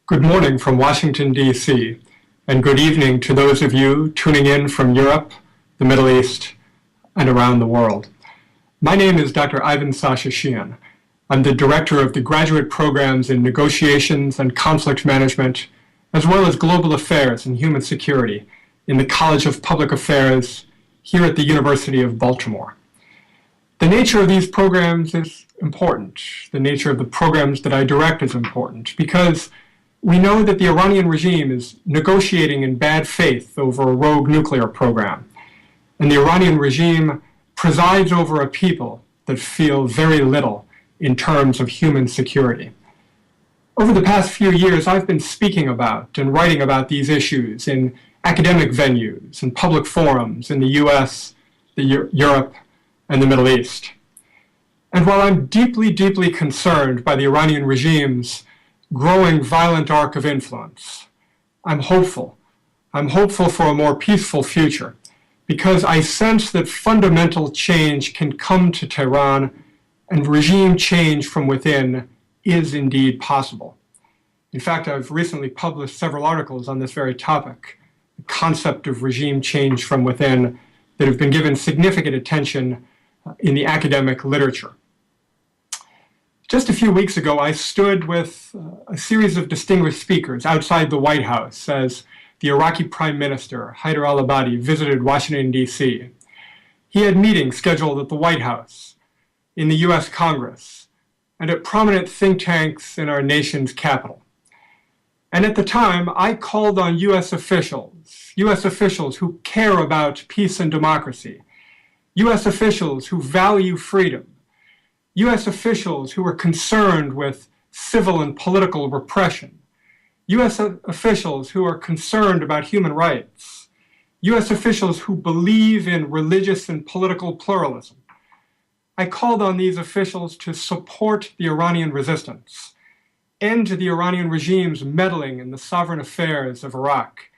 Good morning from Washington, D.C., and good evening to those of you tuning in from Europe, the Middle East, and around the world. My name is Dr. Ivan Sashashian. I'm the director of the graduate programs in negotiations and conflict management, as well as global affairs and human security in the College of Public Affairs here at the University of Baltimore. The nature of these programs is important. The nature of the programs that I direct is important because we know that the Iranian regime is negotiating in bad faith over a rogue nuclear program, and the Iranian regime presides over a people that feel very little in terms of human security. Over the past few years, I've been speaking about and writing about these issues in academic venues and public forums in the US, Europe, and the Middle East. And while I'm deeply, deeply concerned by the Iranian regime's growing violent arc of influence, I'm hopeful. I'm hopeful for a more peaceful future because I sense that fundamental change can come to Tehran and regime change from within is indeed possible. In fact, I've recently published several articles on this very topic, the concept of regime change from within, that have been given significant attention in the academic literature. Just a few weeks ago, I stood with a series of distinguished speakers outside the White House as the Iraqi Prime Minister, Haider al-Abadi, visited Washington, D.C. He had meetings scheduled at the White House, in the U.S. Congress, and at prominent think tanks in our nation's capital. And at the time, I called on U.S. officials who care about peace and democracy, U.S. officials who value freedom, U.S. officials who are concerned with civil and political repression, U.S. officials who are concerned about human rights, U.S. officials who believe in religious and political pluralism. I called on these officials to support the Iranian resistance, end the Iranian regime's meddling in the sovereign affairs of Iraq,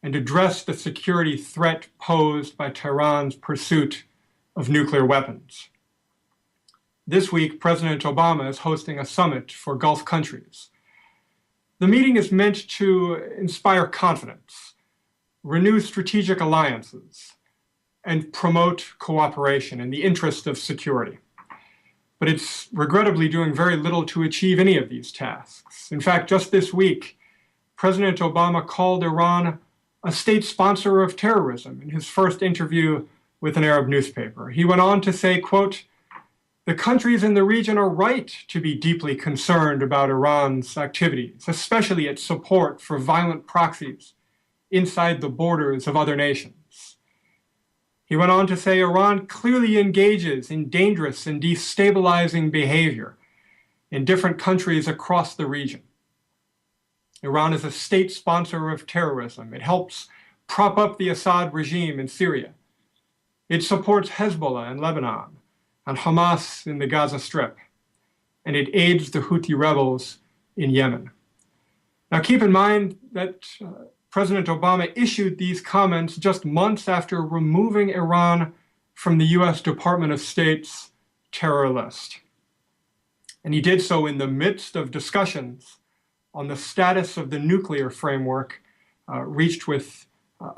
and address the security threat posed by Tehran's pursuit of nuclear weapons. This week, President Obama is hosting a summit for Gulf countries. The meeting is meant to inspire confidence, renew strategic alliances, and promote cooperation in the interest of security. But it's regrettably doing very little to achieve any of these tasks. In fact, just this week, President Obama called Iran a state sponsor of terrorism in his first interview with an Arab newspaper. He went on to say, quote, "The countries in the region are right to be deeply concerned about Iran's activities, especially its support for violent proxies inside the borders of other nations." He went on to say Iran clearly engages in dangerous and destabilizing behavior in different countries across the region. Iran is a state sponsor of terrorism. It helps prop up the Assad regime in Syria. It supports Hezbollah in Lebanon and Hamas in the Gaza Strip, and it aids the Houthi rebels in Yemen. Now keep in mind that President Obama issued these comments just months after removing Iran from the U.S. Department of State's terror list. And he did so in the midst of discussions on the status of the nuclear framework reached with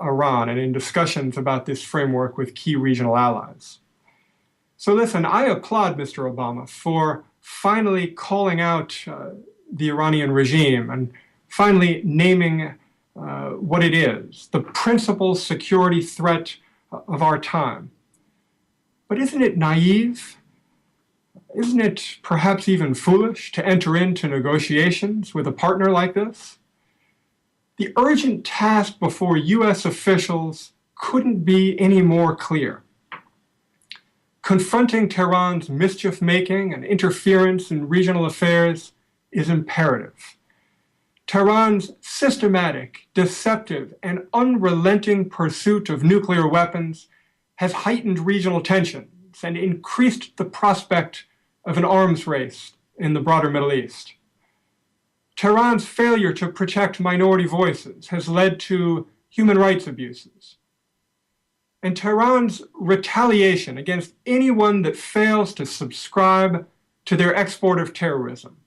Iran, and in discussions about this framework with key regional allies. So listen, I applaud Mr. Obama for finally calling out the Iranian regime and finally naming what it is, the principal security threat of our time. But isn't it naive? Isn't it perhaps even foolish to enter into negotiations with a partner like this? The urgent task before U.S. officials couldn't be any more clear. Confronting Tehran's mischief-making and interference in regional affairs is imperative. Tehran's systematic, deceptive, and unrelenting pursuit of nuclear weapons has heightened regional tensions and increased the prospect of an arms race in the broader Middle East. Tehran's failure to protect minority voices has led to human rights abuses. And Tehran's retaliation against anyone that fails to subscribe to their export of terrorism,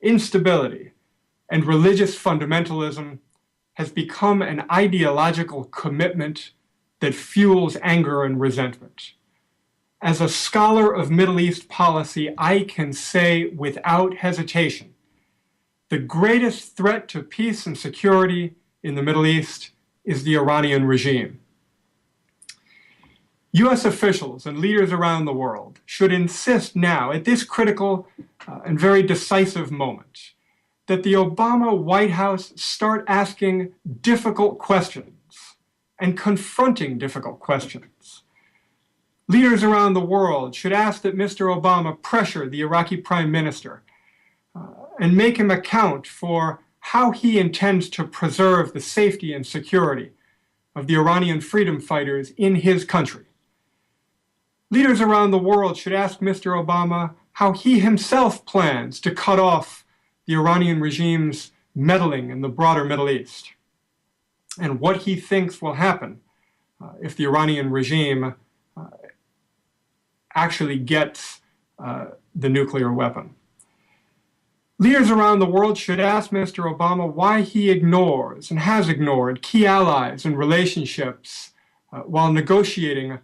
instability, and religious fundamentalism has become an ideological commitment that fuels anger and resentment. As a scholar of Middle East policy, I can say without hesitation, the greatest threat to peace and security in the Middle East is the Iranian regime. US officials and leaders around the world should insist now, at this critical and very decisive moment, that the Obama White House start asking difficult questions and confronting difficult questions. Leaders around the world should ask that Mr. Obama pressure the Iraqi Prime Minister and make him account for how he intends to preserve the safety and security of the Iranian freedom fighters in his country. Leaders around the world should ask Mr. Obama how he himself plans to cut off the Iranian regime's meddling in the broader Middle East, and what he thinks will happen if the Iranian regime actually gets the nuclear weapon. Leaders around the world should ask Mr. Obama why he ignores and has ignored key allies and relationships while negotiating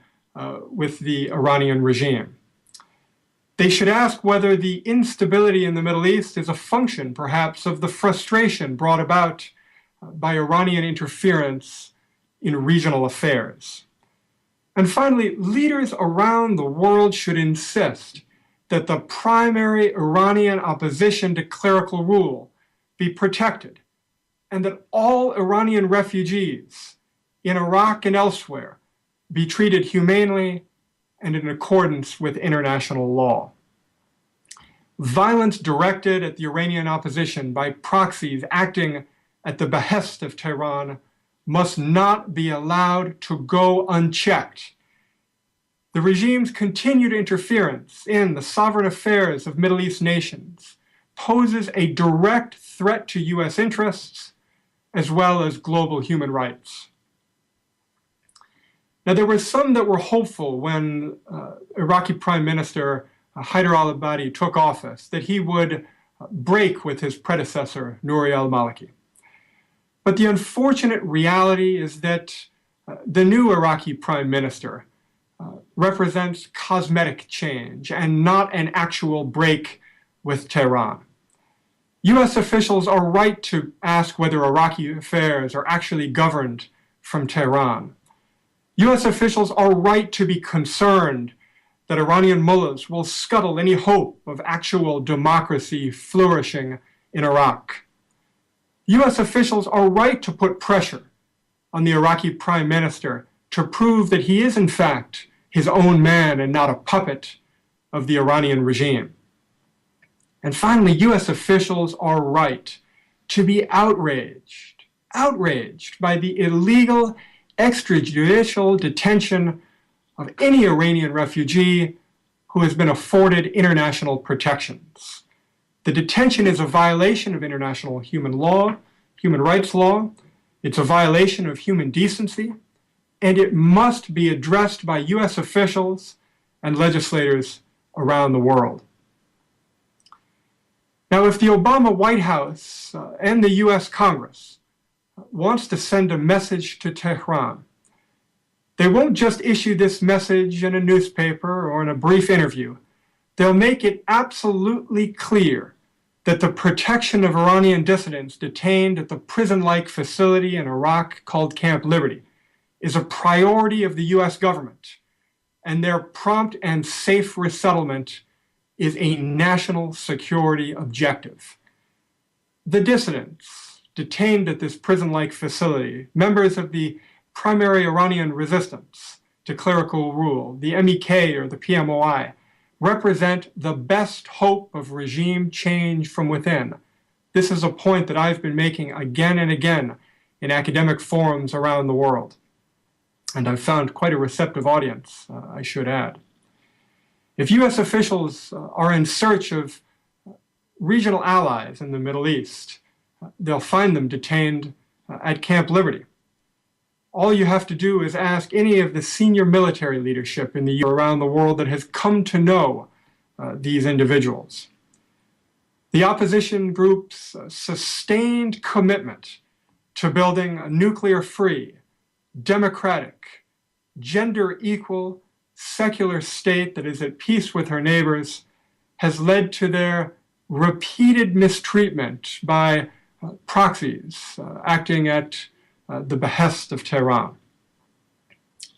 with the Iranian regime. They should ask whether the instability in the Middle East is a function, perhaps, of the frustration brought about by Iranian interference in regional affairs. And finally, leaders around the world should insist that the primary Iranian opposition to clerical rule be protected, and that all Iranian refugees in Iraq and elsewhere be treated humanely and in accordance with international law. Violence directed at the Iranian opposition by proxies acting at the behest of Tehran must not be allowed to go unchecked. The regime's continued interference in the sovereign affairs of Middle East nations poses a direct threat to US interests as well as global human rights. Now, there were some that were hopeful when Iraqi Prime Minister Haider al-Abadi took office, that he would break with his predecessor, Nouri al-Maliki. But the unfortunate reality is that the new Iraqi Prime Minister represents cosmetic change and not an actual break with Tehran. US officials are right to ask whether Iraqi affairs are actually governed from Tehran. US officials are right to be concerned that Iranian mullahs will scuttle any hope of actual democracy flourishing in Iraq. US officials are right to put pressure on the Iraqi Prime Minister to prove that he is in fact his own man and not a puppet of the Iranian regime. And finally, US officials are right to be outraged by the illegal extrajudicial detention of any Iranian refugee who has been afforded international protections. The detention is a violation of international human rights law. It's a violation of human decency, and it must be addressed by US officials and legislators around the world. Now, if the Obama White House and the US Congress wants to send a message to Tehran, they won't just issue this message in a newspaper or in a brief interview. They'll make it absolutely clear that the protection of Iranian dissidents detained at the prison-like facility in Iraq called Camp Liberty is a priority of the US government, and their prompt and safe resettlement is a national security objective. The dissidents detained at this prison-like facility, members of the primary Iranian resistance to clerical rule, the MEK or the PMOI, represent the best hope of regime change from within. This is a point that I've been making again and again in academic forums around the world. And I've found quite a receptive audience, I should add. If US officials are in search of regional allies in the Middle East, they'll find them detained at Camp Liberty. All you have to do is ask any of the senior military leadership in around the world that has come to know these individuals. The opposition group's sustained commitment to building a nuclear-free, democratic, gender-equal, secular state that is at peace with her neighbors has led to their repeated mistreatment by proxies acting at the behest of Tehran.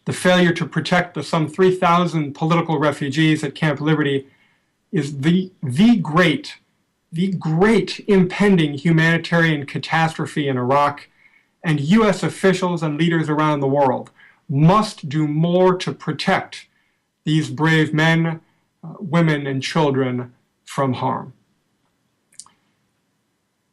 The failure to protect the some 3,000 political refugees at Camp Liberty is the great impending humanitarian catastrophe in Iraq, and U.S. officials and leaders around the world must do more to protect these brave men, women, and children from harm.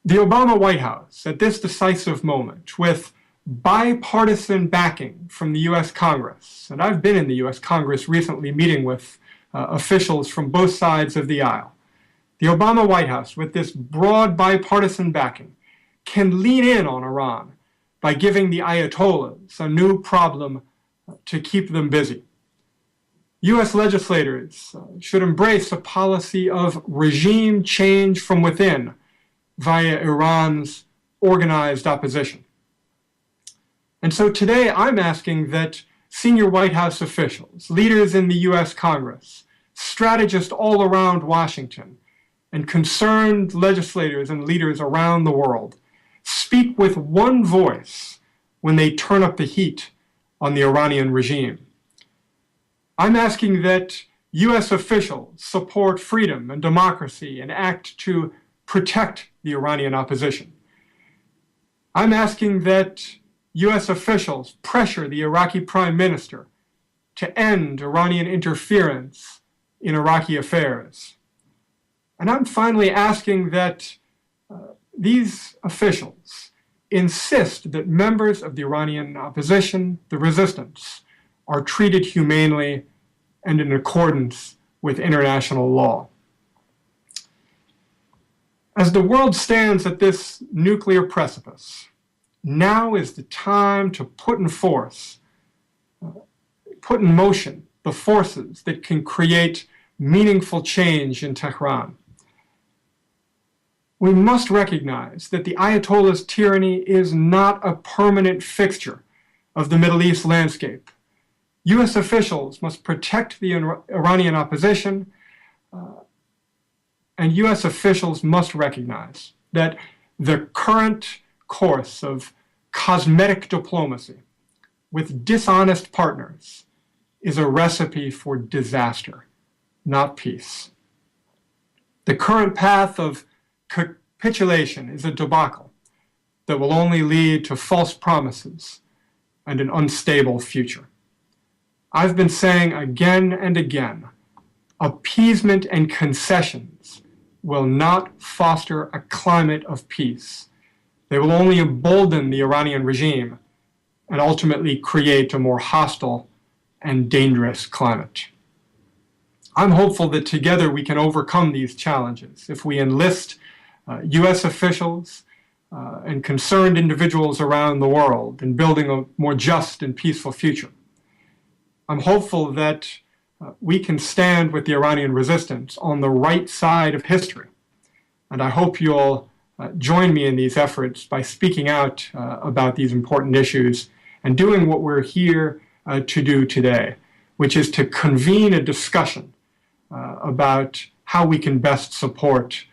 The Obama White House, at this decisive moment, with bipartisan backing from the U.S. Congress, and I've been in the U.S. Congress recently meeting with officials from both sides of the aisle, the Obama White House, with this broad bipartisan backing, can lean in on Iran by giving the Ayatollahs a new problem to keep them busy. U.S. legislators should embrace a policy of regime change from within via Iran's organized opposition. And so today I'm asking that senior White House officials, leaders in the U.S. Congress, strategists all around Washington, and concerned legislators and leaders around the world speak with one voice when they turn up the heat on the Iranian regime. I'm asking that U.S. officials support freedom and democracy and act to protect the Iranian opposition. I'm asking that U.S. officials pressure the Iraqi Prime Minister to end Iranian interference in Iraqi affairs. And I'm finally asking that these officials insist that members of the Iranian opposition, the resistance, are treated humanely and in accordance with international law. As the world stands at this nuclear precipice, now is the time to put in motion the forces that can create meaningful change in Tehran. We must recognize that the Ayatollah's tyranny is not a permanent fixture of the Middle East landscape. U.S. officials must protect the Iranian opposition, and U.S. officials must recognize that the current course of cosmetic diplomacy with dishonest partners is a recipe for disaster, not peace. The current path of capitulation is a debacle that will only lead to false promises and an unstable future. I've been saying again and again, appeasement and concessions will not foster a climate of peace. They will only embolden the Iranian regime and ultimately create a more hostile and dangerous climate. I'm hopeful that together we can overcome these challenges if we enlist U.S. officials and concerned individuals around the world in building a more just and peaceful future. I'm hopeful that we can stand with the Iranian resistance on the right side of history. And I hope you'll join me in these efforts by speaking out about these important issues and doing what we're here to do today, which is to convene a discussion about how we can best support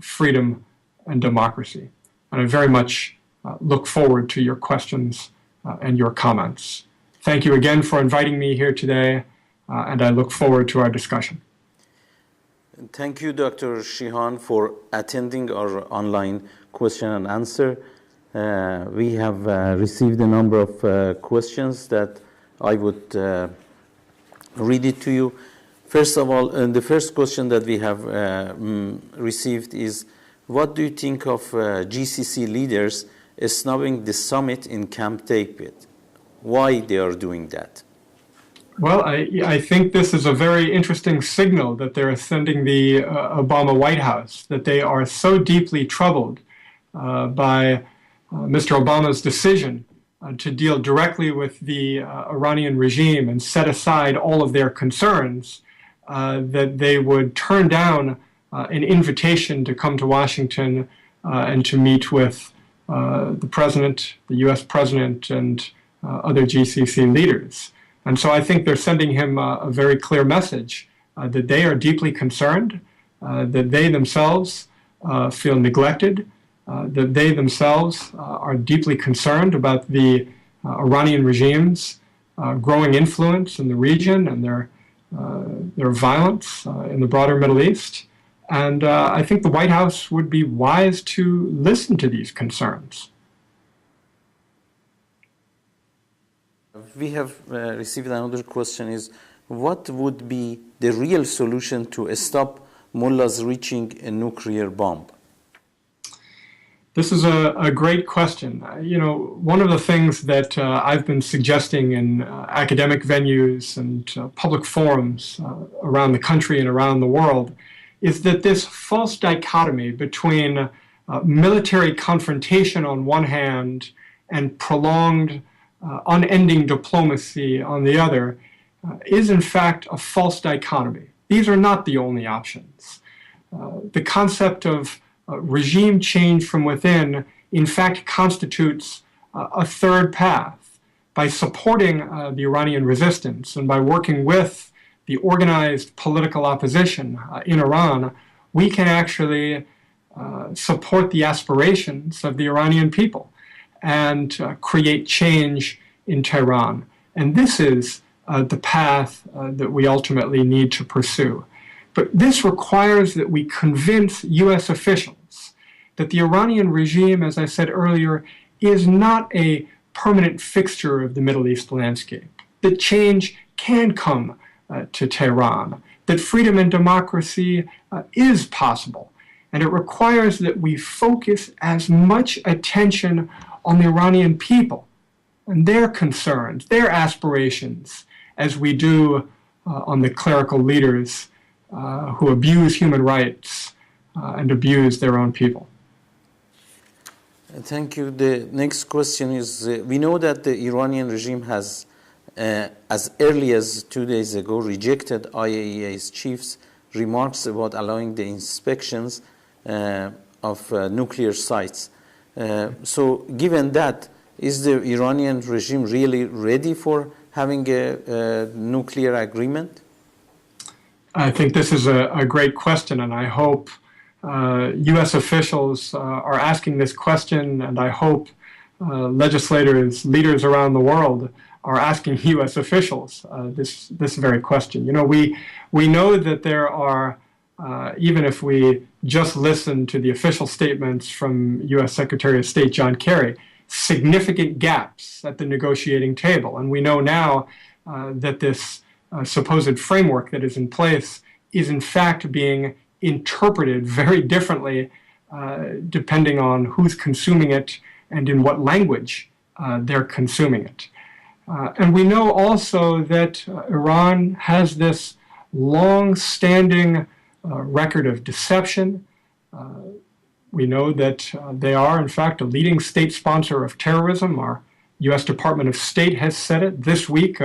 freedom and democracy. And I very much look forward to your questions and your comments. Thank you again for inviting me here today, and I look forward to our discussion. Thank you, Dr. Shihan, for attending our online question and answer. We have received a number of questions that I would read it to you. First of all, the first question that we have received is, what do you think of GCC leaders snubbing the summit in Camp David? Why they are doing that? Well, I think this is a very interesting signal that they're sending the Obama White House, that they are so deeply troubled by Mr. Obama's decision to deal directly with the Iranian regime and set aside all of their concerns, that they would turn down an invitation to come to Washington and to meet with the president, the U.S. president, and other GCC leaders. And so I think they're sending him a very clear message that they are deeply concerned, that they themselves feel neglected, that they themselves are deeply concerned about the Iranian regime's growing influence in the region and their violence in the broader Middle East. And I think the White House would be wise to listen to these concerns. We have received another question is, what would be the real solution to stop mullahs reaching a nuclear bomb? This is a great question. One of the things that I've been suggesting in academic venues and public forums around the country and around the world is that this false dichotomy between military confrontation on one hand and prolonged, unending diplomacy on the other is in fact a false dichotomy. These are not the only options. The concept of regime change from within, in fact, constitutes a third path. By supporting the Iranian resistance and by working with the organized political opposition in Iran, we can actually support the aspirations of the Iranian people and create change in Tehran. And this is the path that we ultimately need to pursue. But this requires that we convince U.S. officials that the Iranian regime, as I said earlier, is not a permanent fixture of the Middle East landscape, that change can come to Tehran, that freedom and democracy is possible. And it requires that we focus as much attention on the Iranian people and their concerns, their aspirations, as we do on the clerical leaders who abuse human rights and abuse their own people. Thank you. The next question is, we know that the Iranian regime has, as early as 2 days ago, rejected IAEA's chief's remarks about allowing the inspections of nuclear sites. So given that, is the Iranian regime really ready for having a nuclear agreement? I think this is a great question, and I hope U.S. officials are asking this question, and I hope legislators, leaders around the world are asking U.S. officials this very question. We know that there are, even if we just listen to the official statements from U.S. Secretary of State John Kerry, significant gaps at the negotiating table. And we know now that this supposed framework that is in place is in fact being interpreted very differently depending on who's consuming it and in what language they're consuming it. And we know also that Iran has this long-standing record of deception. We know that they are, in fact, a leading state sponsor of terrorism. Our U.S. Department of State has said it. This week,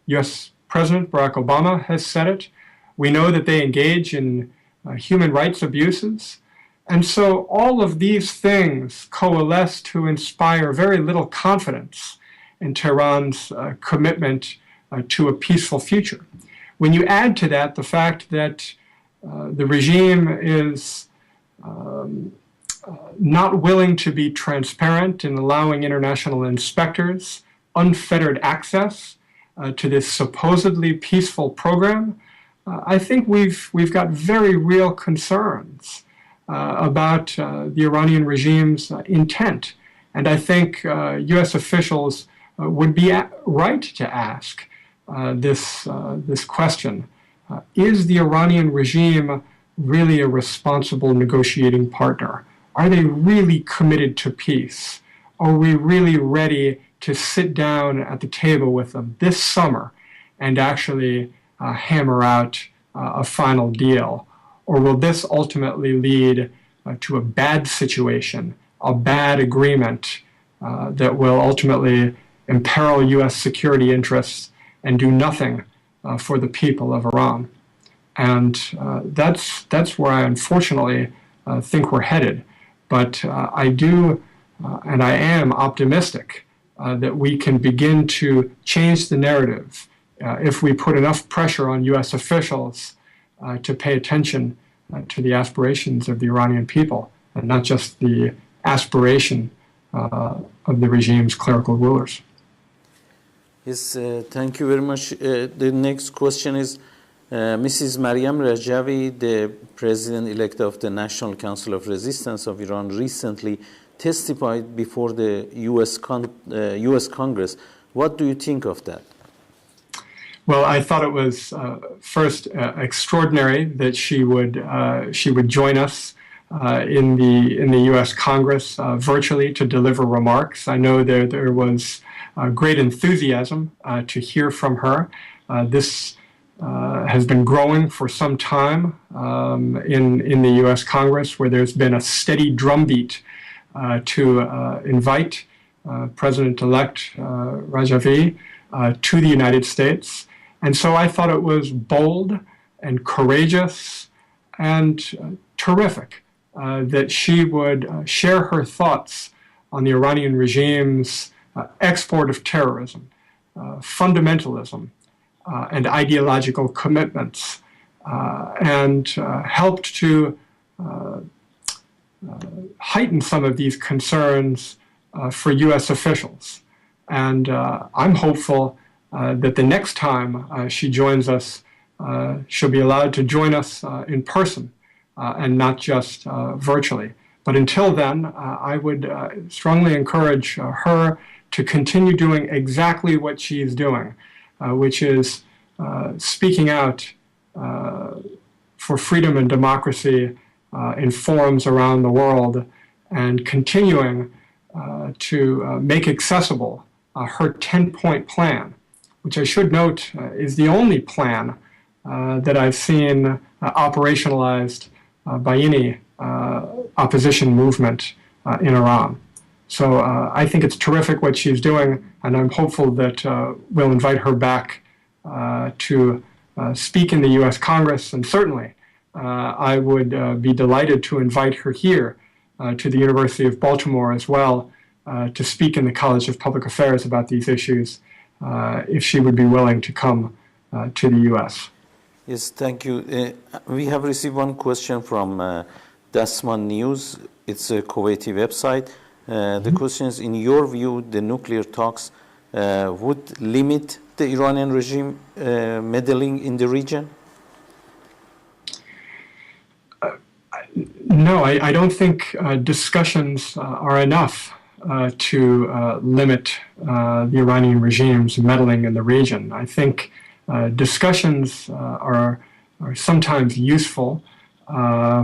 U.S. President Barack Obama has said it. We know that they engage in human rights abuses. And so all of these things coalesce to inspire very little confidence in Tehran's commitment to a peaceful future. When you add to that the fact that the regime is not willing to be transparent in allowing international inspectors unfettered access to this supposedly peaceful program, I think we've got very real concerns about the Iranian regime's intent. And I think U.S. officials would be right to ask this question. Is the Iranian regime really a responsible negotiating partner? Are they really committed to peace? Are we really ready to sit down at the table with them this summer and actually hammer out a final deal? Or will this ultimately lead to a bad situation, a bad agreement that will ultimately imperil U.S. security interests and do nothing for the people of Iran? And that's where I unfortunately think we're headed. But I do, and I am optimistic that we can begin to change the narrative if we put enough pressure on U.S. officials to pay attention to the aspirations of the Iranian people, and not just the aspiration of the regime's clerical rulers. Yes, thank you very much. The next question is, Mrs. Mariam Rajavi, the president-elect of the National Council of Resistance of Iran, recently testified before the U.S. Congress. What do you think of that? Well, I thought it was first extraordinary that she would join us in the U.S. Congress virtually to deliver remarks. I know there was great enthusiasm to hear from her. This has been growing for some time in the U.S. Congress, where there's been a steady drumbeat to invite President-elect Rajavi to the United States. And so I thought it was bold and courageous and terrific that she would share her thoughts on the Iranian regime's export of terrorism, fundamentalism, and ideological commitments, and helped to heighten some of these concerns for U.S. officials. And I'm hopeful that the next time she joins us, she'll be allowed to join us in person and not just virtually. But until then, I would strongly encourage her to continue doing exactly what she's doing, which is speaking out for freedom and democracy in forums around the world, and continuing to make accessible her 10-point plan, which I should note is the only plan that I've seen operationalized by any opposition movement in Iran. So I think it's terrific what she's doing, and I'm hopeful that we'll invite her back to speak in the U.S. Congress, and certainly I would be delighted to invite her here to the University of Baltimore as well to speak in the College of Public Affairs about these issues, if she would be willing to come to the U.S. Yes, thank you. We have received one question from Dasman News. It's a Kuwaiti website. The question is, in your view, the nuclear talks would limit the Iranian regime meddling in the region? No, I don't think discussions are enough to limit the Iranian regime's meddling in the region. I think discussions are sometimes useful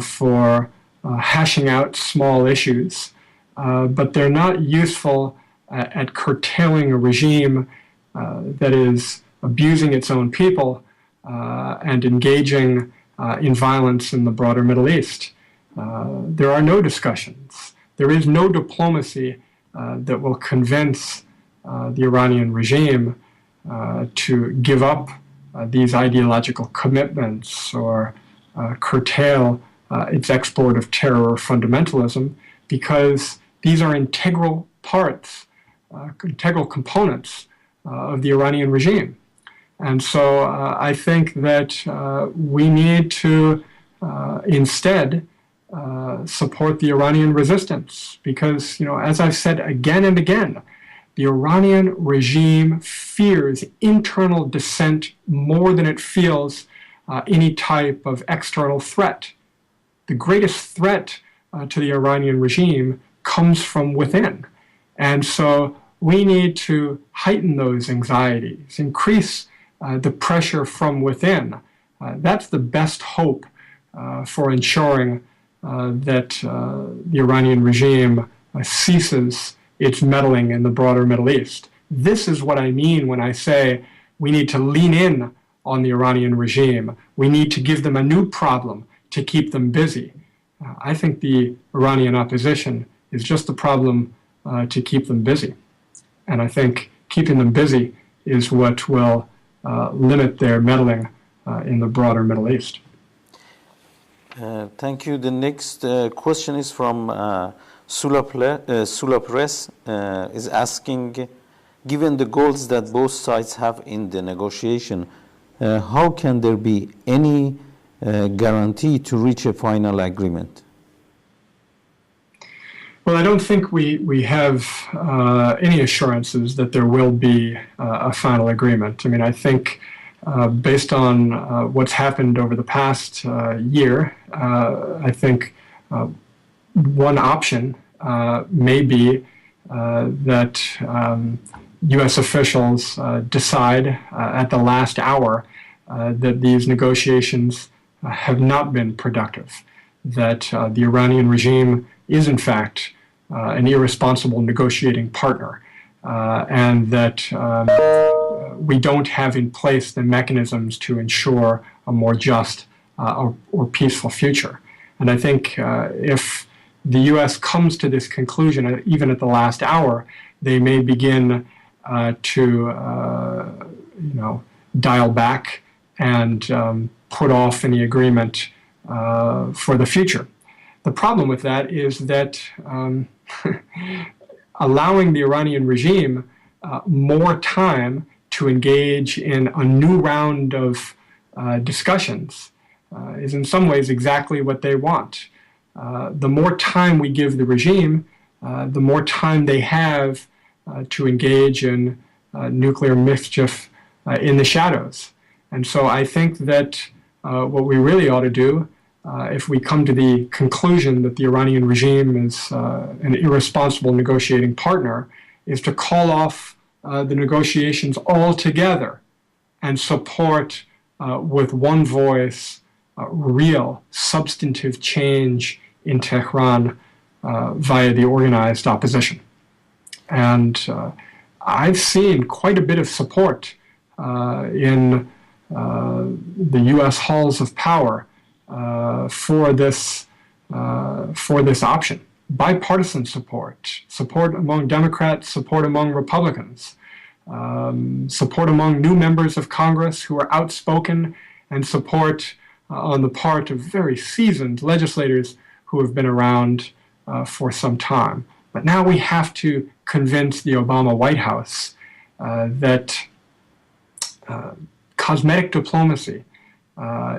for hashing out small issues, but they're not useful at curtailing a regime that is abusing its own people and engaging in violence in the broader Middle East. There are no discussions. There is no diplomacy that will convince the Iranian regime to give up these ideological commitments or curtail its export of terror or fundamentalism, because these are integral parts, integral components of the Iranian regime. And so I think that we need to instead support the Iranian resistance, because, as I've said again and again, the Iranian regime fears internal dissent more than it feels any type of external threat. The greatest threat to the Iranian regime comes from within. And so we need to heighten those anxieties, increase the pressure from within. That's the best hope for ensuring that the Iranian regime ceases its meddling in the broader Middle East. This is what I mean when I say we need to lean in on the Iranian regime. We need to give them a new problem to keep them busy. I think the Iranian opposition is just the problem to keep them busy. And I think keeping them busy is what will limit their meddling in the broader Middle East. Thank you. The next question is from Sula Press, is asking, given the goals that both sides have in the negotiation, how can there be any guarantee to reach a final agreement? Well, I don't think we have any assurances that there will be a final agreement. I mean, I think based on what's happened over the past year, I think one option may be that U.S. officials decide at the last hour that these negotiations have not been productive, that the Iranian regime is in fact an irresponsible negotiating partner, and that we don't have in place the mechanisms to ensure a more just or peaceful future. And I think if the U.S. comes to this conclusion, even at the last hour, they may begin to dial back and put off any agreement for the future. The problem with that is that allowing the Iranian regime more time to engage in a new round of discussions is in some ways exactly what they want. The more time we give the regime, the more time they have to engage in nuclear mischief in the shadows. And so I think that what we really ought to do, if we come to the conclusion that the Iranian regime is an irresponsible negotiating partner, is to call off the negotiations altogether and support with one voice real substantive change in Tehran via the organized opposition. And I've seen quite a bit of support in the U.S. halls of power for this option. Bipartisan support among Democrats, support among Republicans, support among new members of Congress who are outspoken, and support on the part of very seasoned legislators who have been around for some time. But now we have to convince the Obama White House that cosmetic diplomacy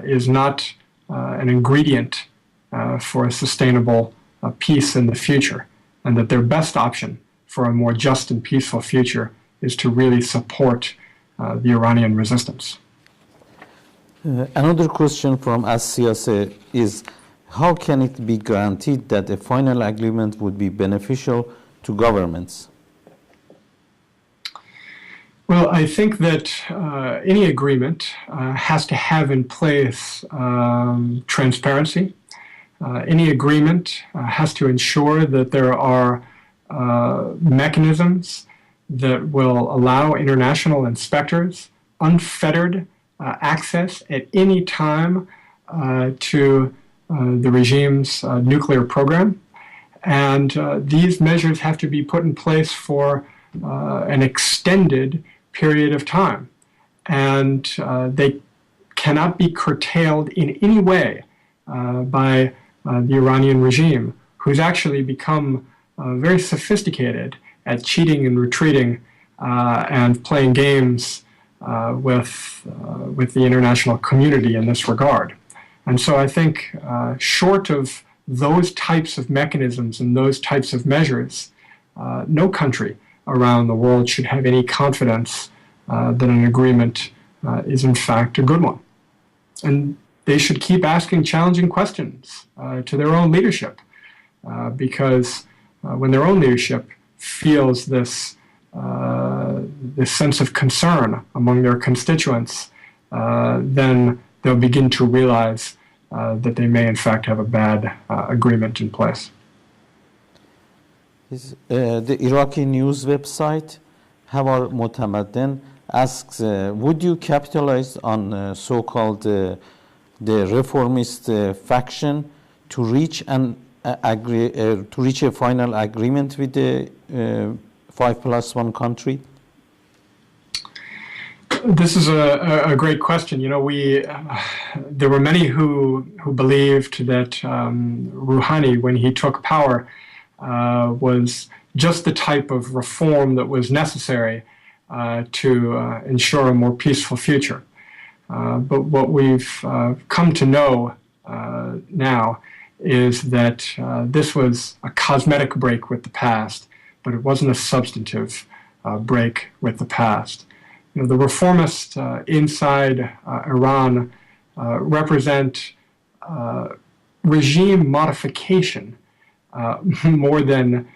is not an ingredient for a sustainable peace in the future, and that their best option for a more just and peaceful future is to really support the Iranian resistance. Another question from As-Siyaseh is, how can it be guaranteed that a final agreement would be beneficial to governments? Well, I think that any agreement has to have in place transparency. Any agreement has to ensure that there are mechanisms that will allow international inspectors unfettered access at any time to the regime's nuclear program. And these measures have to be put in place for an extended period of time. And they cannot be curtailed in any way by the Iranian regime, who's actually become very sophisticated at cheating and retreating and playing games with the international community in this regard. And so I think short of those types of mechanisms and those types of measures, no country around the world should have any confidence that an agreement is in fact a good one. And they should keep asking challenging questions to their own leadership, because when their own leadership feels this sense of concern among their constituents, then they'll begin to realize that they may in fact have a bad agreement in place. The Iraqi news website Hawar Motammadden asks, would you capitalize on so-called the reformist faction to reach a final agreement with the 5+1 country? This is a great question. You know, there were many who believed that Rouhani, when he took power, was just the type of reform that was necessary to ensure a more peaceful future. But what we've come to know now is that this was a cosmetic break with the past, but it wasn't a substantive break with the past. You know, the reformists inside Iran represent regime modification more than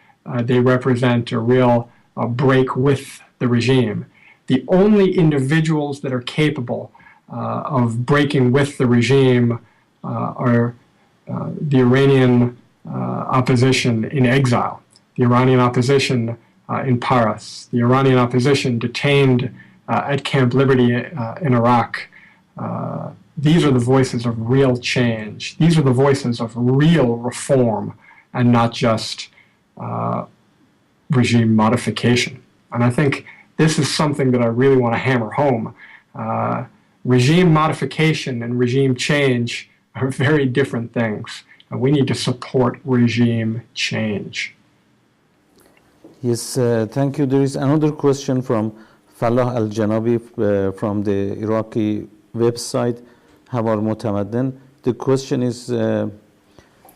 they represent a real break with the regime. The only individuals that are capable of breaking with the regime are the Iranian opposition in exile, the Iranian opposition in Paris, the Iranian opposition detained at Camp Liberty in Iraq. These are the voices of real change. These are the voices of real reform and not just regime modification. And I think this is something that I really want to hammer home. Regime modification and regime change are very different things. And we need to support regime change. Yes, thank you. There is another question from Falah Al-Janabi from the Iraqi website, Hawar Mutamadden. The question is,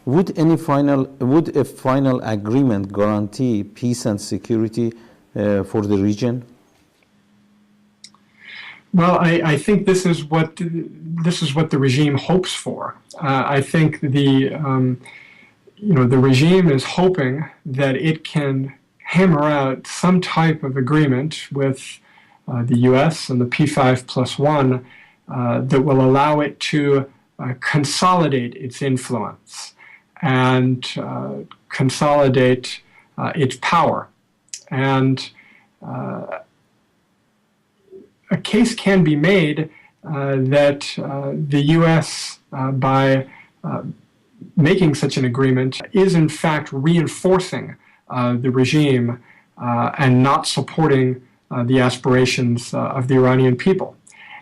would a final agreement guarantee peace and security for the region? Well, I think this is what the regime hopes for. I think the regime is hoping that it can hammer out some type of agreement with the U.S. and the P5+1 that will allow it to consolidate its influence and consolidate its power. And a case can be made that the U.S., by making such an agreement, is in fact reinforcing the regime and not supporting the aspirations of the Iranian people.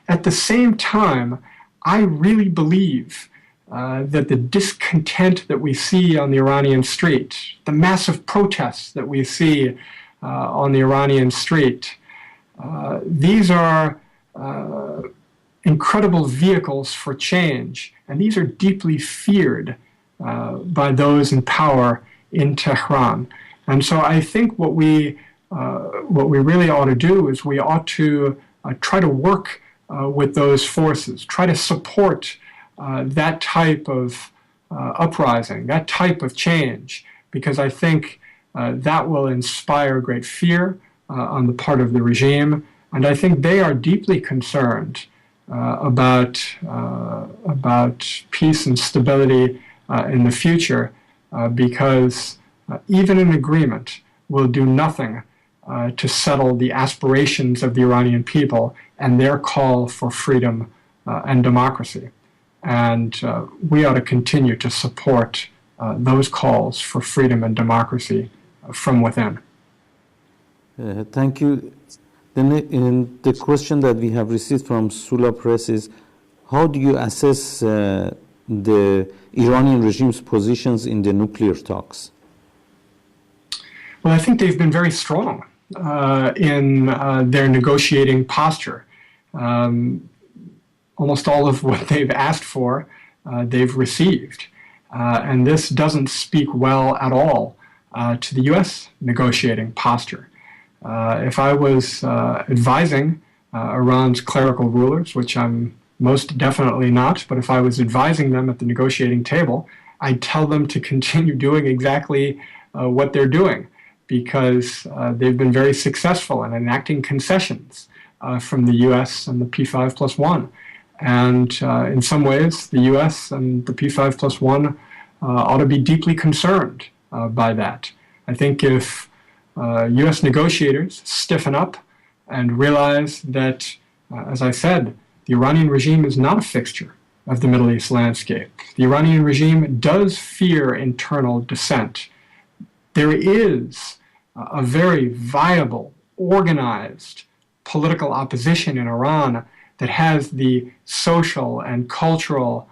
At the same time, I really believe that the discontent that we see on the Iranian street, the massive protests that we see on the Iranian street, these are incredible vehicles for change, and these are deeply feared by those in power in Tehran. And so I think what we really ought to do is we ought to try to work with those forces, try to support that type of uprising, that type of change, because I think that will inspire great fear on the part of the regime, and I think they are deeply concerned about peace and stability in the future, because even an agreement will do nothing to settle the aspirations of the Iranian people and their call for freedom and democracy. And we ought to continue to support those calls for freedom and democracy from within. Thank you. Then the question that we have received from Sula Press is, how do you assess the Iranian regime's positions in the nuclear talks? Well, I think they've been very strong in their negotiating posture. Almost all of what they've asked for, they've received. And this doesn't speak well at all to the U.S. negotiating posture. If I was advising Iran's clerical rulers, which I'm most definitely not, but if I was advising them at the negotiating table, I'd tell them to continue doing exactly what they're doing, because they've been very successful in enacting concessions from the U.S. and the P5+1. And in some ways, the U.S. and the P5+1 ought to be deeply concerned by that. I think if U.S. negotiators stiffen up and realize that, as I said, the Iranian regime is not a fixture of the Middle East landscape. The Iranian regime does fear internal dissent. There is a very viable, organized political opposition in Iran that has the social and cultural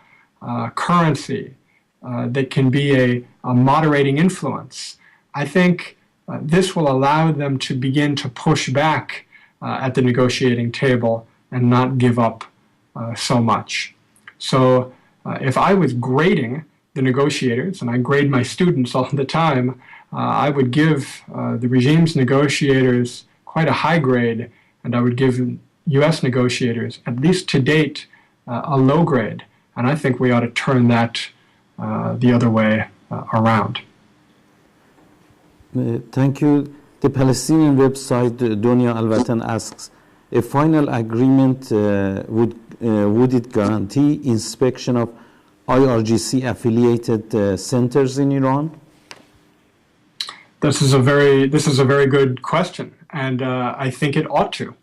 currency that can be a moderating influence, I think this will allow them to begin to push back at the negotiating table and not give up so much. So if I was grading the negotiators, and I grade my students all the time, I would give the regime's negotiators quite a high grade, and I would give U.S. negotiators, at least to date, a low grade. And I think we ought to turn that the other way around. Thank you. The Palestinian website, Donia Al-Watan, asks, a final agreement, would it guarantee inspection of IRGC-affiliated centers in Iran? This is a very good question, and I think it ought to.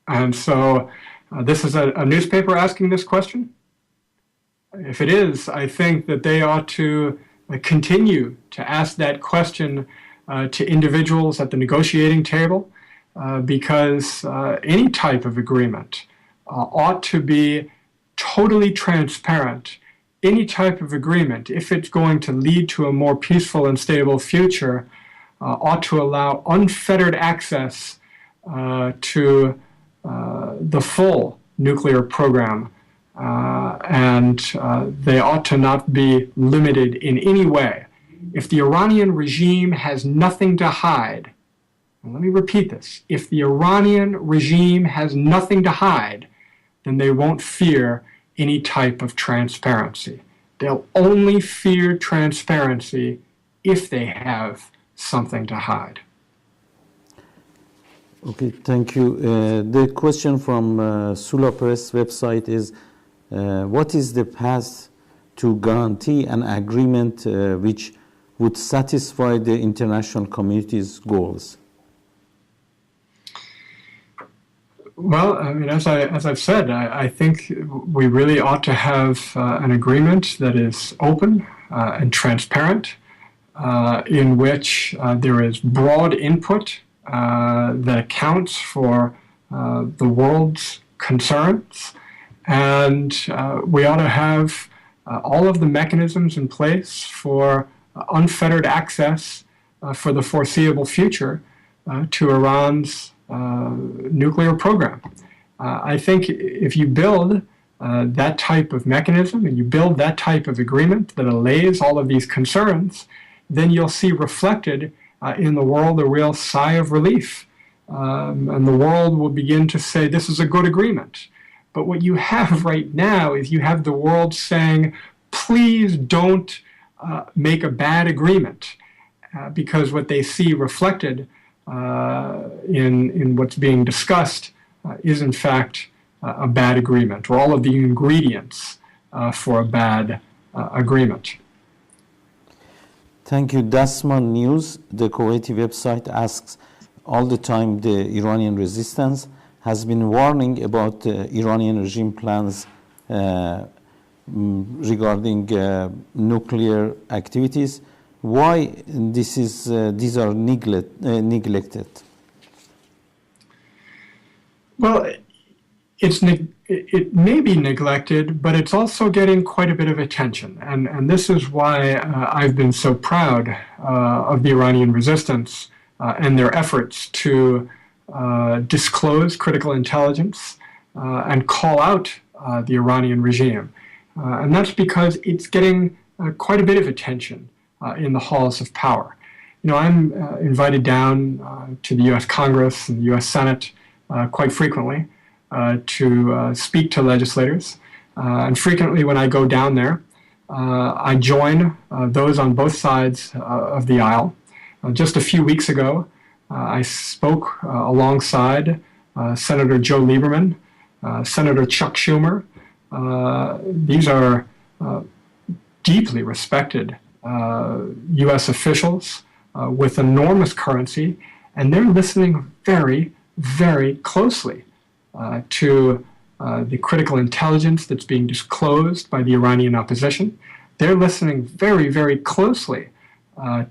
And so this is a newspaper asking this question. If it is, I think that they ought to continue to ask that question to individuals at the negotiating table, because any type of agreement ought to be totally transparent. Any type of agreement, if it's going to lead to a more peaceful and stable future, ought to allow unfettered access to the full nuclear program, and they ought to not be limited in any way. If the Iranian regime has nothing to hide, and let me repeat this, if the Iranian regime has nothing to hide, then they won't fear any type of transparency. They'll only fear transparency if they have something to hide. Okay, thank you. The question from Sula Press website is, what is the path to guarantee an agreement which would satisfy the international community's goals? Well, I mean, as I've said, I think we really ought to have an agreement that is open and transparent, in which there is broad input that accounts for the world's concerns, and we ought to have all of the mechanisms in place for unfettered access for the foreseeable future to Iran's nuclear program. I think if you build that type of mechanism and you build that type of agreement that allays all of these concerns, then you'll see reflected in the world a real sigh of relief. And the world will begin to say, this is a good agreement. But what you have right now is you have the world saying, please don't make a bad agreement, because what they see reflected in what's being discussed is in fact a bad agreement, or all of the ingredients for a bad agreement. Thank you. Dasman News, the Kuwaiti website, asks, all the time the Iranian resistance has been warning about the Iranian regime plans regarding nuclear activities. Why these are neglected? Well, it may be neglected, but it's also getting quite a bit of attention. And this is why I've been so proud of the Iranian resistance and their efforts to disclose critical intelligence and call out the Iranian regime. And that's because it's getting quite a bit of attention in the halls of power. You know, I'm invited down to the U.S. Congress and the U.S. Senate quite frequently to speak to legislators. And frequently when I go down there, I join those on both sides of the aisle. Just a few weeks ago, I spoke alongside Senator Joe Lieberman, Senator Chuck Schumer. These are deeply respected U.S. officials with enormous currency, and they're listening very, very closely to the critical intelligence that's being disclosed by the Iranian opposition. They're listening very, very closely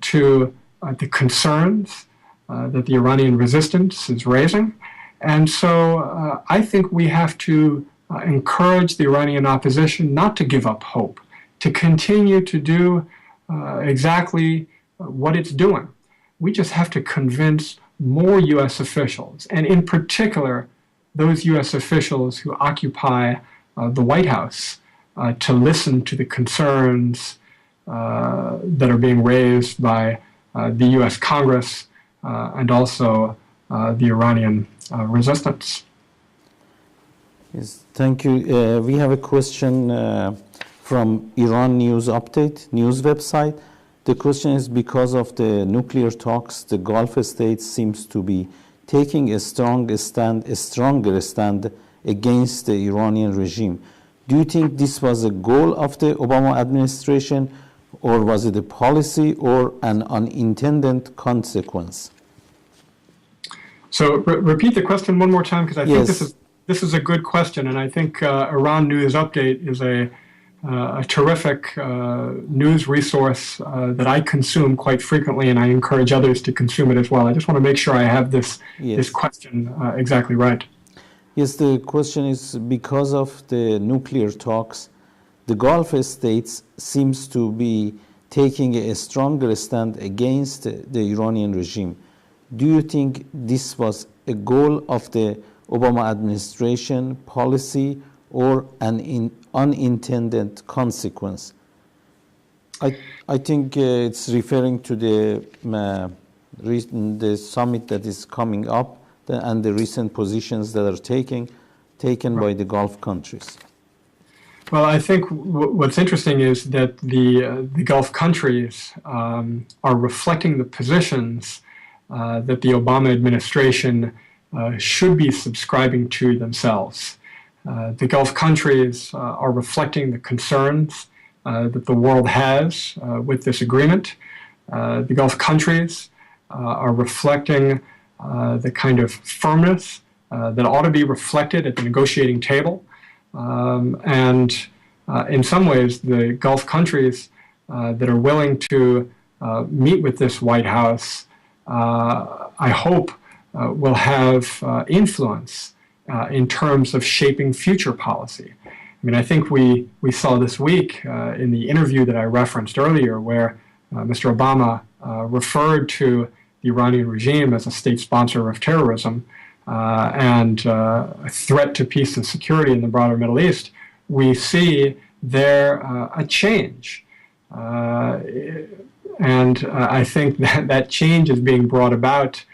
to the concerns that the Iranian resistance is raising, And so I think we have to encourage the Iranian opposition not to give up hope, to continue to do exactly what it's doing. We just have to convince more U.S. officials, and in particular, those U.S. officials who occupy the White House, to listen to the concerns that are being raised by the U.S. Congress and also the Iranian resistance. Yes, thank you. We have a question from Iran News Update, news website. The question is, because of the nuclear talks, the Gulf states seems to be taking a stronger stand against the Iranian regime. Do you think this was a goal of the Obama administration, or was it a policy or an unintended consequence? So repeat the question one more time, because I think this is a good question, and I think Iran News Update is a terrific news resource that I consume quite frequently, and I encourage others to consume it as well. I just want to make sure I have this question exactly right. Yes, the question is, because of the nuclear talks, the Gulf states seems to be taking a stronger stand against the Iranian regime. Do you think this was a goal of the Obama administration policy or an unintended consequence? I think it's referring to the summit that is coming up and the recent positions that are taken by the Gulf countries. Well, I think what's interesting is that the Gulf countries are reflecting the positions that the Obama administration should be subscribing to themselves. The Gulf countries are reflecting the concerns that the world has with this agreement. The Gulf countries are reflecting the kind of firmness that ought to be reflected at the negotiating table. And in some ways, the Gulf countries that are willing to meet with this White House, I hope, will have influence in terms of shaping future policy. I mean, I think we saw this week in the interview that I referenced earlier, where Mr. Obama referred to the Iranian regime as a state sponsor of terrorism and a threat to peace and security in the broader Middle East. We see there a change. And I think that change is being brought about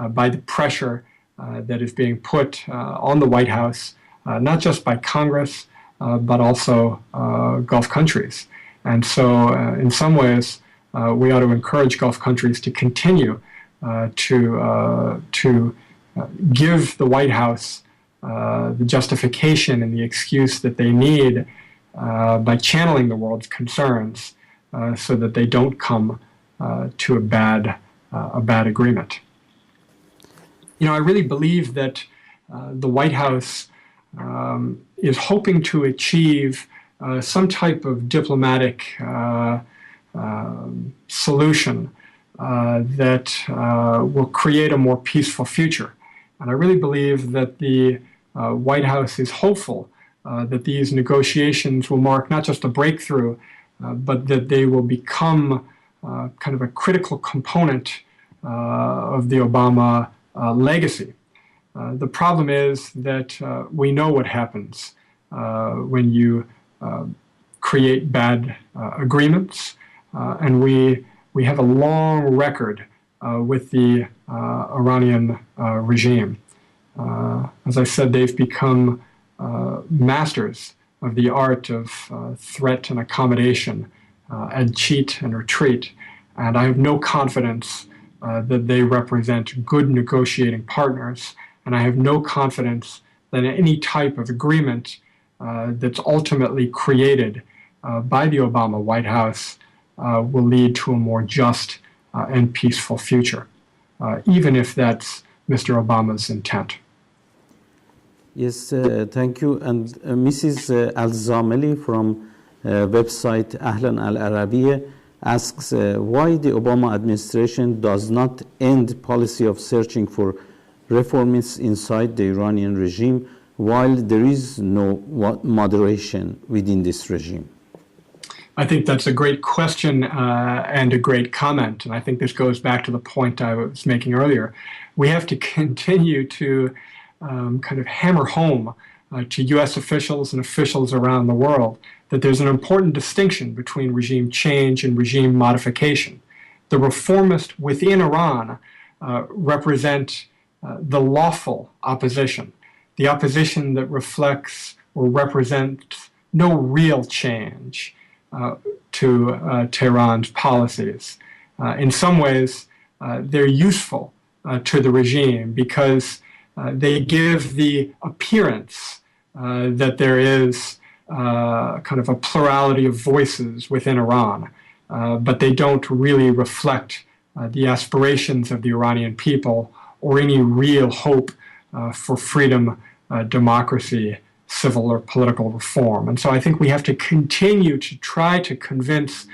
by the pressure that is being put on the White House, not just by Congress, but also Gulf countries. And so in some ways, we ought to encourage Gulf countries to continue to give the White House the justification and the excuse that they need by channeling the world's concerns so that they don't come to a bad agreement. You know, I really believe that the White House is hoping to achieve some type of diplomatic solution that will create a more peaceful future. And I really believe that the White House is hopeful that these negotiations will mark not just a breakthrough, but that they will become kind of a critical component of the Obama legacy. The problem is that we know what happens when you create bad agreements, and we have a long record with the Iranian regime. As I said, they've become masters of the art of threat and accommodation and cheat and retreat. And I have no confidence that they represent good negotiating partners. And I have no confidence that any type of agreement that's ultimately created by the Obama White House will lead to a more just and peaceful future, even if that's Mr. Obama's intent. Yes, thank you. And Mrs. Al-Zameli from website Ahlan Al-Arabiya asks why the Obama administration does not end policy of searching for reformists inside the Iranian regime, while there is no moderation within this regime? I think that's a great question and a great comment. And I think this goes back to the point I was making earlier. We have to continue to kind of hammer home to U.S. officials and officials around the world that there's an important distinction between regime change and regime modification. The reformists within Iran represent the lawful opposition, the opposition that reflects or represents no real change to Tehran's policies. In some ways, they're useful to the regime because they give the appearance that there is kind of a plurality of voices within Iran, but they don't really reflect the aspirations of the Iranian people or any real hope for freedom, democracy, civil or political reform. And so I think we have to continue to try to convince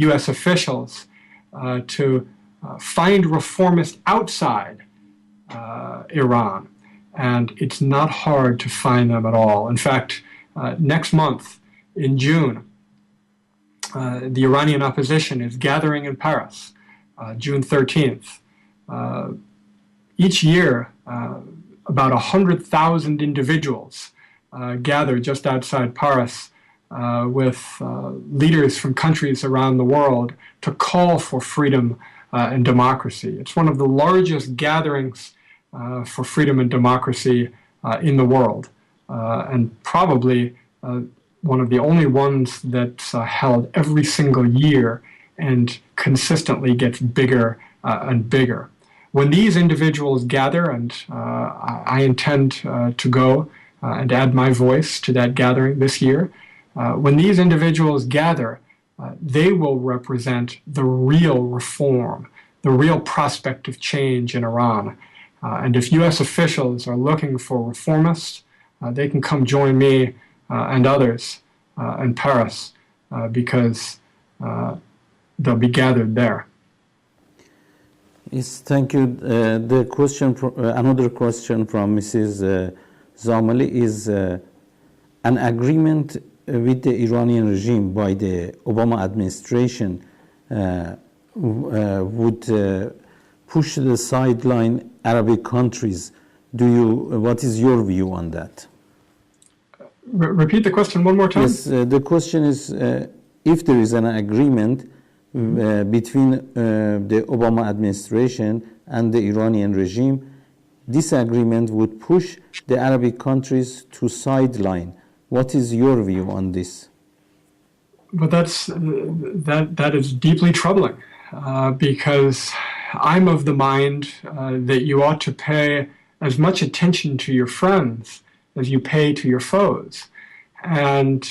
U.S. officials to find reformists outside Iran. And it's not hard to find them at all. In fact, next month, in June, the Iranian opposition is gathering in Paris, June 13th. Each year, about 100,000 individuals gather just outside Paris with leaders from countries around the world to call for freedom and democracy. It's one of the largest gatherings for freedom and democracy in the world, and probably one of the only ones that's held every single year and consistently gets bigger and bigger. When these individuals gather, and I intend to go and add my voice to that gathering this year, when these individuals gather, they will represent the real reform, the real prospect of change in Iran. And if U.S. officials are looking for reformists, they can come join me and others in Paris because they'll be gathered there. Yes, thank you. The question, another question from Mrs. Zamali is an agreement with the Iranian regime by the Obama administration would push to the sideline Arabic countries. What is your view on that? Repeat the question one more time. Yes, the question is if there is an agreement between the Obama administration and the Iranian regime, this agreement would push the Arabic countries to sideline. What is your view on this? But that is deeply troubling because I'm of the mind that you ought to pay as much attention to your friends as you pay to your foes. And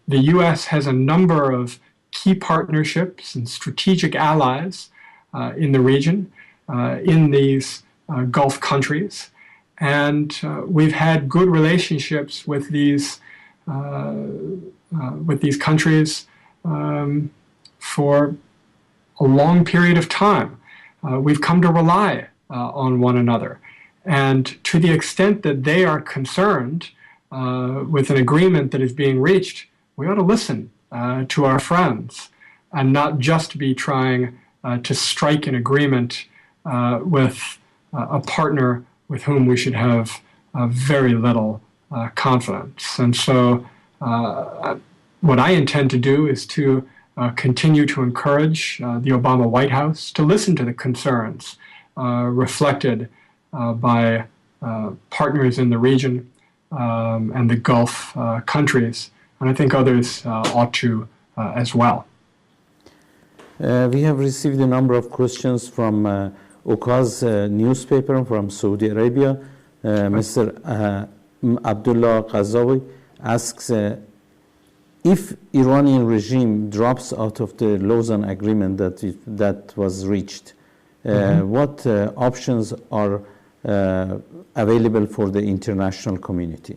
the U.S. has a number of key partnerships and strategic allies in the region, in these Gulf countries. And we've had good relationships with these countries for a long period of time. We've come to rely on one another. And to the extent that they are concerned with an agreement that is being reached, we ought to listen to our friends and not just be trying to strike an agreement with a partner with whom we should have very little confidence. And so what I intend to do is to continue to encourage the Obama White House to listen to the concerns reflected by partners in the region and the Gulf countries. And I think others ought to as well. We have received a number of questions from Okaz newspaper from Saudi Arabia. Mr. Abdullah Qazawi asks, if Iranian regime drops out of the Lausanne agreement that was reached, what options are available for the international community?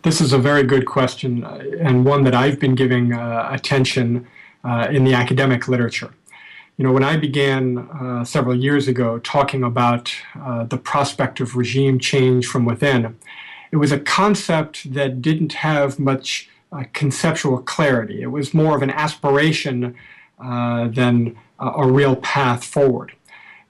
This is a very good question and one that I've been giving attention in the academic literature. When I began several years ago talking about the prospect of regime change from within, it was a concept that didn't have much conceptual clarity. It was more of an aspiration than a real path forward.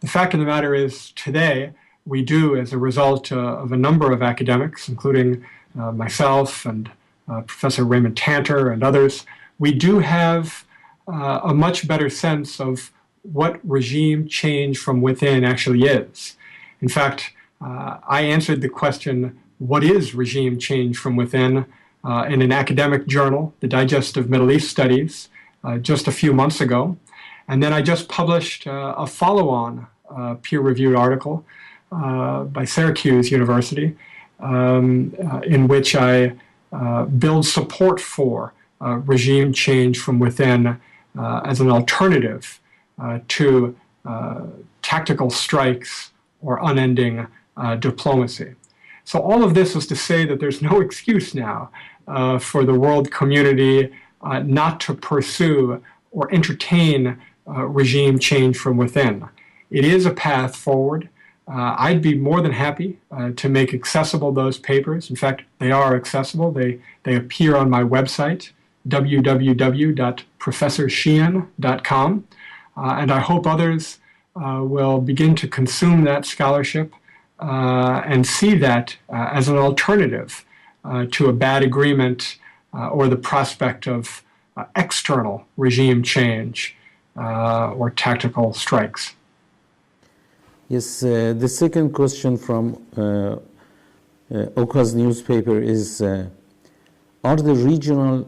The fact of the matter is, today, we do, as a result of a number of academics, including myself and Professor Raymond Tanter and others, we do have a much better sense of what regime change from within actually is. In fact, I answered the question, what is regime change from within, in an academic journal, the Digest of Middle East Studies, just a few months ago. And then I just published a follow-on peer-reviewed article by Syracuse University, in which I build support for regime change from within as an alternative to tactical strikes or unending diplomacy. So all of this is to say that there's no excuse now for the world community not to pursue or entertain regime change from within. It is a path forward. I'd be more than happy to make accessible those papers. In fact, they are accessible. They appear on my website, www.professorsheehan.com. And I hope others will begin to consume that scholarship and see that as an alternative to a bad agreement or the prospect of external regime change or tactical strikes. Yes, the second question from Oca's newspaper is, are the regional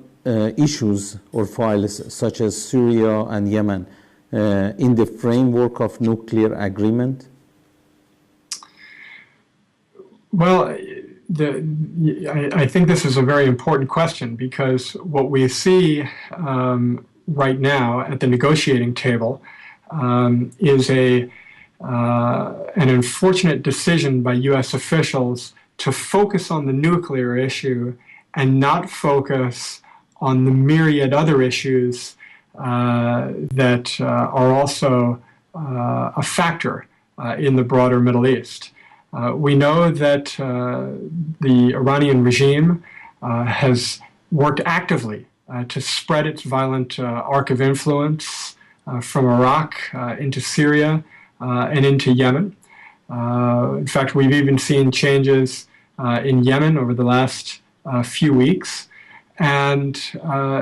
issues or files such as Syria and Yemen in the framework of nuclear agreement? Well, I think this is a very important question, because what we see right now at the negotiating table is an unfortunate decision by U.S. officials to focus on the nuclear issue and not focus on the myriad other issues that are also a factor in the broader Middle East. We know that the Iranian regime has worked actively to spread its violent arc of influence from Iraq into Syria and into Yemen. In fact, we've even seen changes in Yemen over the last few weeks. And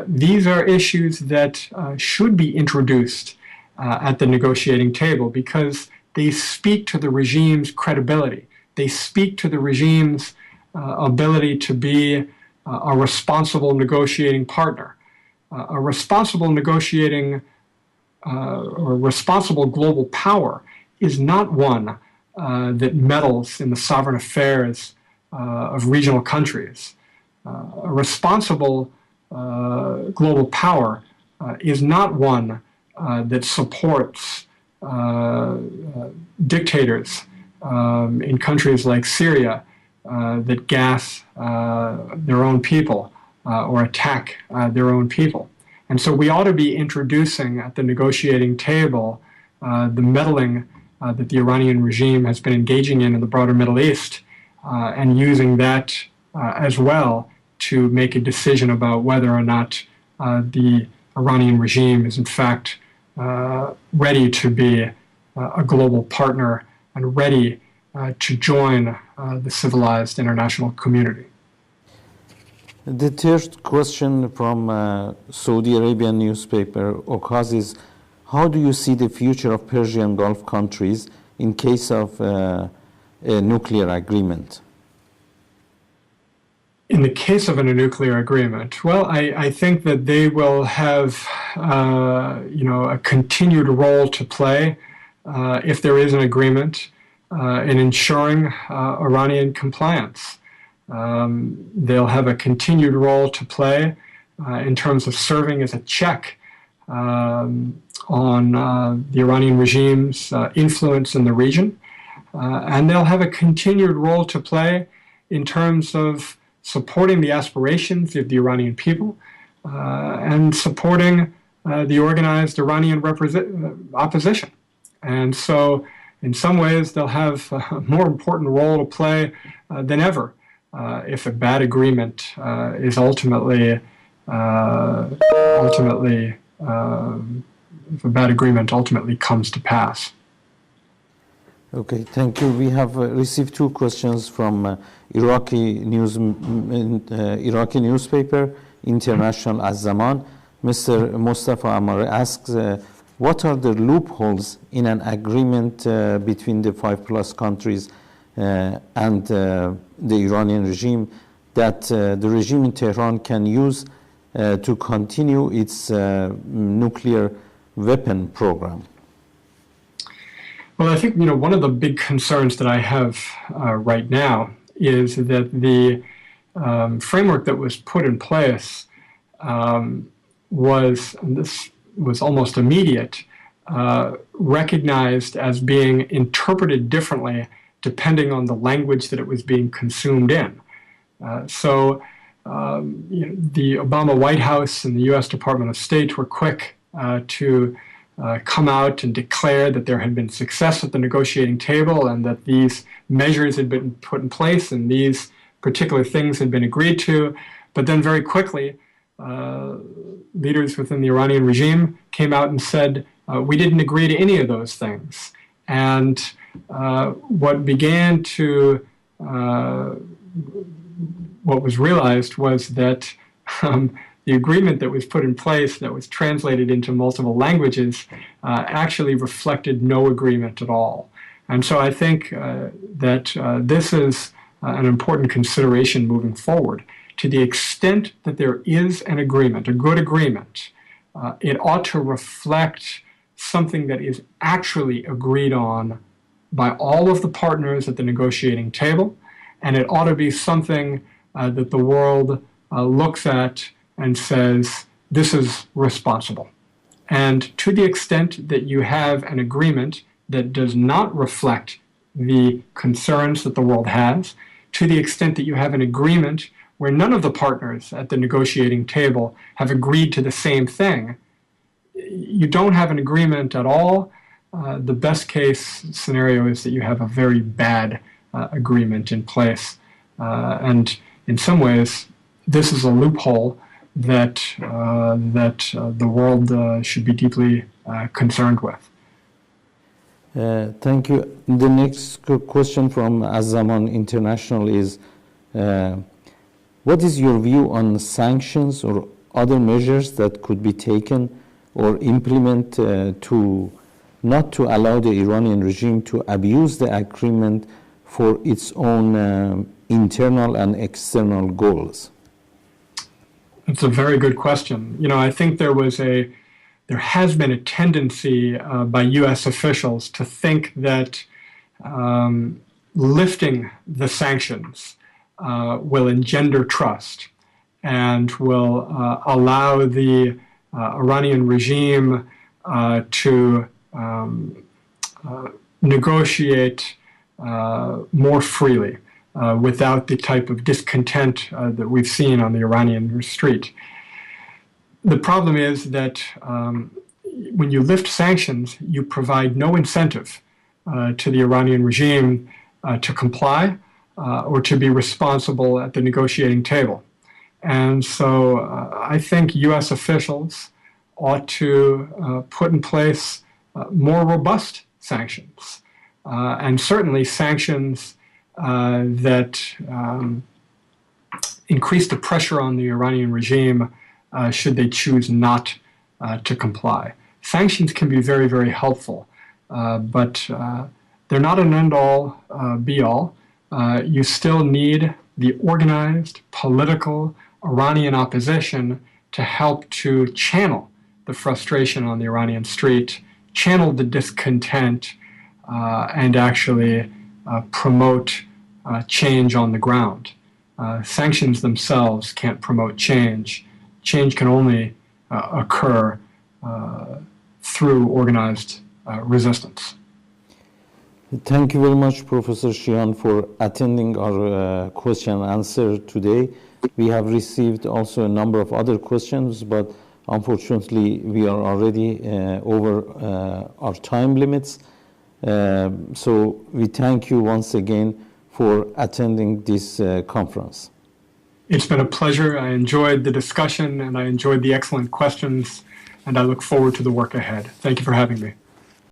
these are issues that should be introduced at the negotiating table, because they speak to the regime's credibility. They speak to the regime's ability to be a responsible negotiating partner. A responsible negotiating or responsible global power is not one that meddles in the sovereign affairs of regional countries. A responsible global power is not one that supports dictators in countries like Syria that gas their own people or attack their own people. And so we ought to be introducing at the negotiating table the meddling that the Iranian regime has been engaging in the broader Middle East, and using that as well to make a decision about whether or not the Iranian regime is in fact ready to be a global partner and ready to join the civilized international community. The third question from Saudi Arabian newspaper, Okaz, is, how do you see the future of Persian Gulf countries in case of a nuclear agreement? In the case of a nuclear agreement, well, I think that they will have, a continued role to play if there is an agreement in ensuring Iranian compliance. They'll have a continued role to play in terms of serving as a check on the Iranian regime's influence in the region. And they'll have a continued role to play in terms of supporting the aspirations of the Iranian people and supporting the organized Iranian opposition. And so in some ways, they'll have a more important role to play than ever if a bad agreement is ultimately if a bad agreement ultimately comes to pass. Okay, thank you. We have received two questions from Iraqi newspaper, International Az-Zaman. Mr. Mustafa Amare asks, what are the loopholes in an agreement between the 5+ countries and the Iranian regime that the regime in Tehran can use to continue its nuclear weapon program? Well, I think one of the big concerns that I have right now is that the framework that was put in place was almost immediate, recognized as being interpreted differently depending on the language that it was being consumed in. So the Obama White House and the U.S. Department of State were quick to come out and declare that there had been success at the negotiating table and that these measures had been put in place and these particular things had been agreed to. But then very quickly, leaders within the Iranian regime came out and said, we didn't agree to any of those things. And what was realized was that the agreement that was put in place, that was translated into multiple languages, actually reflected no agreement at all. And so I think that this is an important consideration moving forward. To the extent that there is an agreement, a good agreement, it ought to reflect something that is actually agreed on by all of the partners at the negotiating table, and it ought to be something that the world looks at and says, this is responsible. And to the extent that you have an agreement that does not reflect the concerns that the world has, to the extent that you have an agreement where none of the partners at the negotiating table have agreed to the same thing, you don't have an agreement at all. The best case scenario is that you have a very bad agreement in place. And in some ways, this is a loophole that the world should be deeply concerned with. Thank you. The next question from Az-Zaman International is, what is your view on sanctions or other measures that could be taken or implement not to allow the Iranian regime to abuse the agreement for its own internal and external goals? That's a very good question. I think there has been a tendency by U.S. officials to think that lifting the sanctions will engender trust and will allow the Iranian regime to negotiate more freely without the type of discontent that we've seen on the Iranian street. The problem is that when you lift sanctions, you provide no incentive to the Iranian regime to comply or to be responsible at the negotiating table. And so I think U.S. officials ought to put in place more robust sanctions, and certainly sanctions that increase the pressure on the Iranian regime should they choose not to comply. Sanctions can be very, very helpful, but they're not an end-all, be-all. You still need the organized political Iranian opposition to help to channel the frustration on the Iranian street, channel the discontent, and actually promote change on the ground. Sanctions themselves can't promote change. Change can only occur through organized resistance. Thank you very much, Professor Shihan, for attending our question and answer today. We have received also a number of other questions, but Unfortunately, we are already over our time limits. So we thank you once again for attending this conference. It's been a pleasure. I enjoyed the discussion and I enjoyed the excellent questions, and I look forward to the work ahead. Thank you for having me.